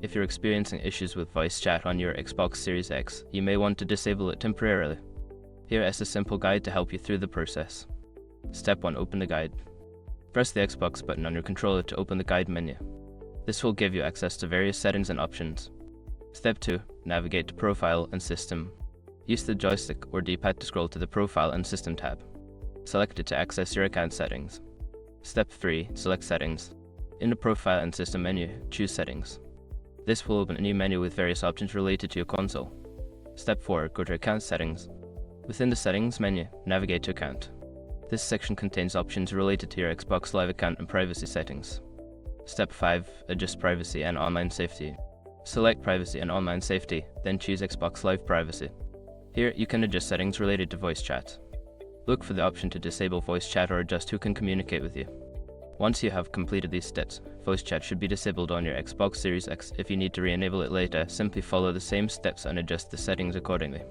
If you're experiencing issues with voice chat on your Xbox Series X, you may want to disable it temporarily. Here is a simple guide to help you through the process. Step 1. Open the guide. Press the Xbox button on your controller to open the guide menu. This will give you access to various settings and options. Step 2. Navigate to Profile and System. Use the joystick or D-pad to scroll to the Profile and System tab. Select it to access your account settings. Step 3. Select Settings. In the Profile and System menu, choose Settings. This will open a new menu with various options related to your console. Step 4. Go to Account Settings. Within the Settings menu, navigate to Account. This section contains options related to your Xbox Live account and privacy settings. Step 5. Adjust Privacy and Online Safety. Select Privacy and Online Safety, then choose Xbox Live Privacy. Here, you can adjust settings related to voice chat. Look for the option to disable voice chat or adjust who can communicate with you. Once you have completed these steps, voice chat should be disabled on your Xbox Series X. If you need to re-enable it later, simply follow the same steps and adjust the settings accordingly.